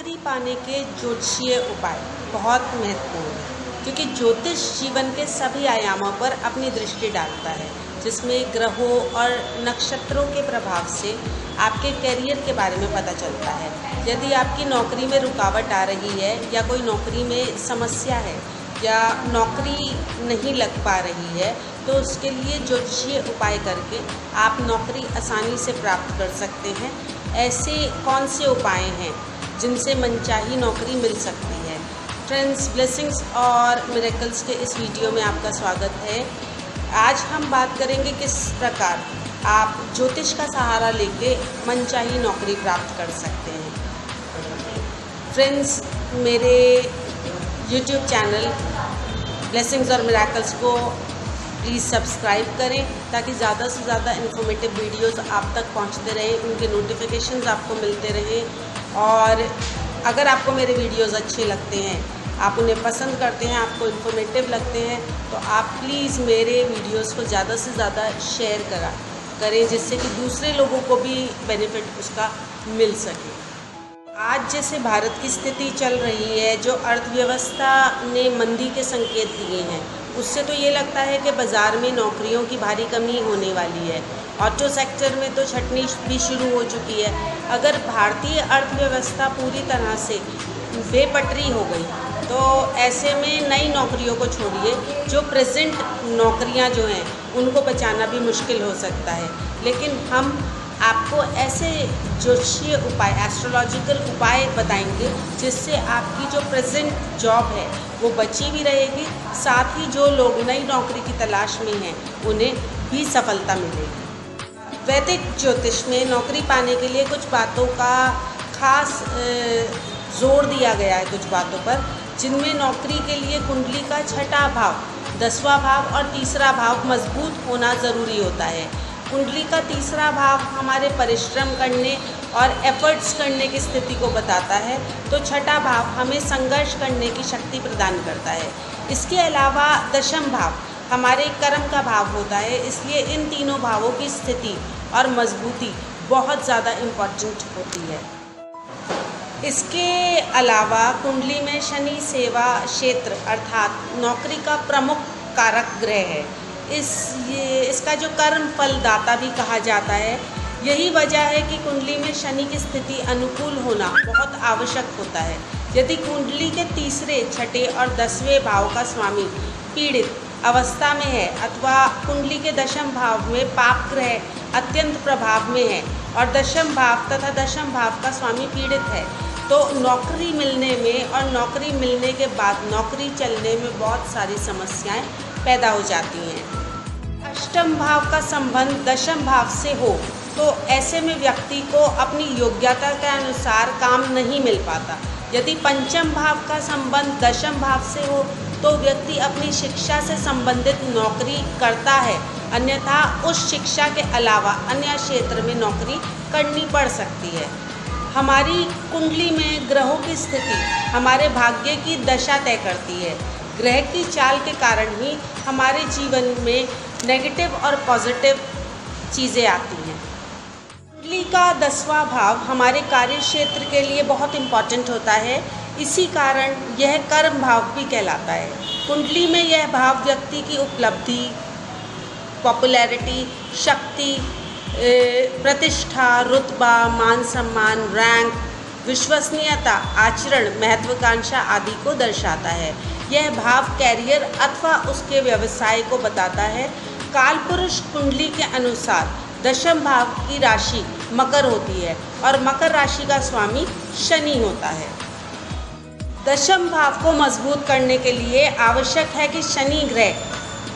नौकरी पाने के ज्योतिषीय उपाय बहुत महत्वपूर्ण है, क्योंकि ज्योतिष जीवन के सभी आयामों पर अपनी दृष्टि डालता है, जिसमें ग्रहों और नक्षत्रों के प्रभाव से आपके करियर के बारे में पता चलता है। यदि आपकी नौकरी में रुकावट आ रही है या कोई नौकरी में समस्या है या नौकरी नहीं लग पा रही है, तो उसके लिए ज्योतिषीय उपाय करके आप नौकरी आसानी से प्राप्त कर सकते हैं। ऐसे कौन से उपाय हैं जिनसे मनचाही नौकरी मिल सकती है? फ्रेंड्स, ब्लेसिंग्स और मिरेकल्स के इस वीडियो में आपका स्वागत है। आज हम बात करेंगे किस प्रकार आप ज्योतिष का सहारा लेके मनचाही नौकरी प्राप्त कर सकते हैं। फ्रेंड्स, मेरे YouTube चैनल ब्लेसिंग्स और मिरेकल्स को प्लीज़ सब्सक्राइब करें, ताकि ज़्यादा से ज़्यादा इन्फॉर्मेटिव वीडियोस आप तक पहुंचते रहें, उनके नोटिफिकेशंस आपको मिलते रहें। और अगर आपको मेरे वीडियोस अच्छे लगते हैं, आप उन्हें पसंद करते हैं, आपको इन्फॉर्मेटिव लगते हैं, तो आप प्लीज़ मेरे वीडियोस को ज़्यादा से ज़्यादा शेयर करें, जिससे कि दूसरे लोगों को भी बेनिफिट उसका मिल सके। आज जैसे भारत की स्थिति चल रही है, जो अर्थव्यवस्था ने मंदी के संकेत दिए हैं, उससे तो ये लगता है कि बाज़ार में नौकरियों की भारी कमी होने वाली है। ऑटो सेक्टर में तो छटनी भी शुरू हो चुकी है। अगर भारतीय अर्थव्यवस्था पूरी तरह से बेपटरी हो गई, तो ऐसे में नई नौकरियों को छोड़िए, जो प्रेजेंट नौकरियां जो हैं उनको बचाना भी मुश्किल हो सकता है। लेकिन हम आपको ऐसे ज्योतिषीय उपाय, एस्ट्रोलॉजिकल उपाय बताएंगे, जिससे आपकी जो प्रेजेंट जॉब है वो बची भी रहेगी, साथ ही जो लोग नई नौकरी की तलाश में हैं उन्हें भी सफलता मिलेगी। वैदिक ज्योतिष में नौकरी पाने के लिए कुछ बातों का खास जोर दिया गया है, कुछ बातों पर, जिनमें नौकरी के लिए कुंडली का छठा भाव, 10वां भाव और तीसरा भाव मजबूत होना ज़रूरी होता है। कुंडली का तीसरा भाव हमारे परिश्रम करने और एफर्ट्स करने की स्थिति को बताता है, तो छठा भाव हमें संघर्ष करने की शक्ति प्रदान करता है। इसके अलावा दशम भाव हमारे कर्म का भाव होता है, इसलिए इन तीनों भावों की स्थिति और मजबूती बहुत ज़्यादा इम्पॉर्टेंट होती है। इसके अलावा कुंडली में शनि सेवा क्षेत्र अर्थात नौकरी का प्रमुख कारक ग्रह है। इसका जो कर्म फलदाता भी कहा जाता है। यही वजह है कि कुंडली में शनि की स्थिति अनुकूल होना बहुत आवश्यक होता है। यदि कुंडली के तीसरे, छठे और 10वें भाव का स्वामी पीड़ित अवस्था में है, अथवा कुंडली के दशम भाव में पाप ग्रह अत्यंत प्रभाव में है और दशम भाव तथा दशम भाव का स्वामी पीड़ित है, तो नौकरी मिलने में और नौकरी मिलने के बाद नौकरी चलने में बहुत सारी समस्याएं पैदा हो जाती हैं। अष्टम भाव का संबंध दशम भाव से हो, तो ऐसे में व्यक्ति को अपनी योग्यता के अनुसार काम नहीं मिल पाता। यदि पंचम भाव का संबंध दशम भाव से हो, तो व्यक्ति अपनी शिक्षा से संबंधित नौकरी करता है, अन्यथा उस शिक्षा के अलावा अन्य क्षेत्र में नौकरी करनी पड़ सकती है। हमारी कुंडली में ग्रहों की स्थिति हमारे भाग्य की दशा तय करती है। ग्रह की चाल के कारण ही हमारे जीवन में नेगेटिव और पॉजिटिव चीज़ें आती हैं। कुंडली का 10वां भाव हमारे कार्य क्षेत्र के लिए बहुत इम्पॉर्टेंट होता है, इसी कारण यह कर्म भाव भी कहलाता है। कुंडली में यह भाव व्यक्ति की उपलब्धि, पॉपुलैरिटी, शक्ति, प्रतिष्ठा, रुतबा, मान सम्मान, रैंक, विश्वसनीयता, आचरण, महत्वाकांक्षा आदि को दर्शाता है। यह भाव कैरियर अथवा उसके व्यवसाय को बताता है। कालपुरुष कुंडली के अनुसार दशम भाव की राशि मकर होती है और मकर राशि का स्वामी शनि होता है। दशम भाव को मजबूत करने के लिए आवश्यक है कि शनि ग्रह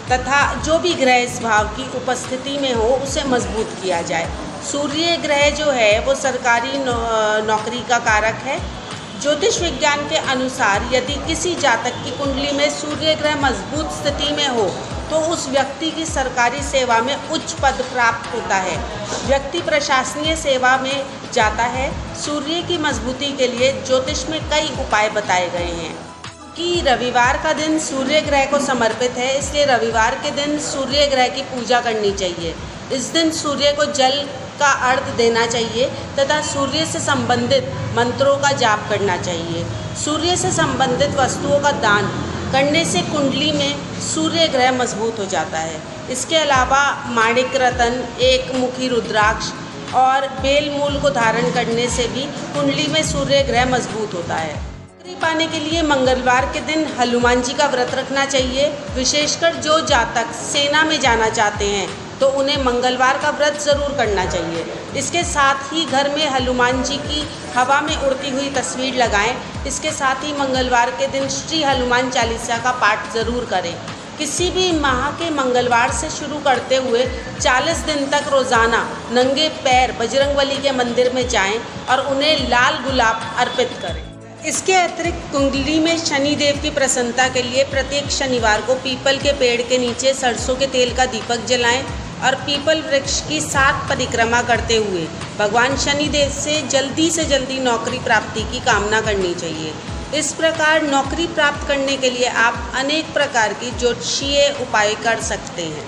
तथा जो भी ग्रह इस भाव की उपस्थिति में हो, उसे मजबूत किया जाए। सूर्य ग्रह जो है वो सरकारी नौकरी का कारक है। ज्योतिष विज्ञान के अनुसार यदि किसी जातक की कुंडली में सूर्य ग्रह मजबूत स्थिति में हो, तो उस व्यक्ति की सरकारी सेवा में उच्च पद प्राप्त होता है, व्यक्ति प्रशासनीय सेवा में जाता है। सूर्य की मजबूती के लिए ज्योतिष में कई उपाय बताए गए हैं। कि रविवार का दिन सूर्य ग्रह को समर्पित है, इसलिए रविवार के दिन सूर्य ग्रह की पूजा करनी चाहिए। इस दिन सूर्य को जल का अर्घ देना चाहिए तथा सूर्य से संबंधित मंत्रों का जाप करना चाहिए। सूर्य से संबंधित वस्तुओं का दान करने से कुंडली में सूर्य ग्रह मजबूत हो जाता है। इसके अलावा माणिक रतन, एक मुखी रुद्राक्ष और बेल मूल को धारण करने से भी कुंडली में सूर्य ग्रह मजबूत होता है। नौकरी पाने के लिए मंगलवार के दिन हनुमान जी का व्रत रखना चाहिए। विशेषकर जो जातक सेना में जाना चाहते हैं तो उन्हें मंगलवार का व्रत ज़रूर करना चाहिए। इसके साथ ही घर में हनुमान जी की हवा में उड़ती हुई तस्वीर लगाएं। इसके साथ ही मंगलवार के दिन श्री हनुमान चालीसा का पाठ ज़रूर करें। किसी भी माह के मंगलवार से शुरू करते हुए 40 दिन तक रोज़ाना नंगे पैर बजरंगबली के मंदिर में जाएं और उन्हें लाल गुलाब अर्पित करें। इसके अतिरिक्त कुंडली में शनि देव की प्रसन्नता के लिए प्रत्येक शनिवार को पीपल के पेड़ के नीचे सरसों के तेल का दीपक जलाएं और पीपल वृक्ष की 7 परिक्रमा करते हुए भगवान शनि देव से जल्दी नौकरी प्राप्ति की कामना करनी चाहिए। इस प्रकार नौकरी प्राप्त करने के लिए आप अनेक प्रकार की ज्योतिषीय उपाय कर सकते हैं।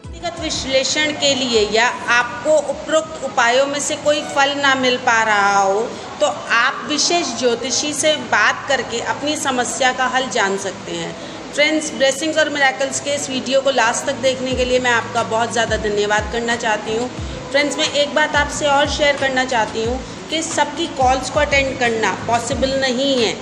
व्यक्तिगत विश्लेषण के लिए या आपको उपरोक्त उपायों में से कोई फल ना मिल पा रहा हो तो आप विशेष ज्योतिषी से बात करके अपनी समस्या का हल जान सकते हैं। फ्रेंड्स, ब्लेसिंग्स और मिरेकल्स के इस वीडियो को लास्ट तक देखने के लिए मैं आपका बहुत ज़्यादा धन्यवाद करना चाहती हूँ। फ्रेंड्स, मैं एक बात आपसे और शेयर करना चाहती हूँ कि सबकी कॉल्स को अटेंड करना पॉसिबल नहीं है।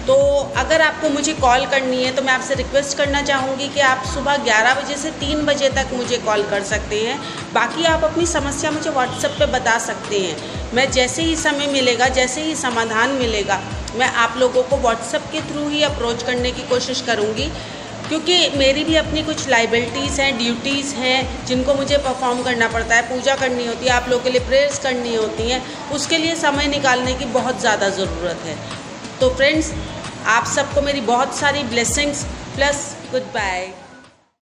तो अगर आपको मुझे कॉल करनी है तो मैं आपसे रिक्वेस्ट करना चाहूँगी कि आप सुबह 11 बजे से 3 बजे तक मुझे कॉल कर सकते हैं। बाकी आप अपनी समस्या मुझे व्हाट्सएप पे बता सकते हैं। मैं जैसे ही समय मिलेगा, जैसे ही समाधान मिलेगा, मैं आप लोगों को व्हाट्सएप के थ्रू ही अप्रोच करने की कोशिश करूँगी, क्योंकि मेरी भी अपनी कुछ लाइबिलिटीज़ हैं, ड्यूटीज़ हैं जिनको मुझे परफॉर्म करना पड़ता है। पूजा करनी होती है, आप लोगों के लिए प्रेयर्स करनी होती हैं, उसके लिए समय निकालने की बहुत ज़्यादा ज़रूरत है। तो फ्रेंड्स, आप सबको मेरी बहुत सारी ब्लेसिंग्स प्लस गुड बाय।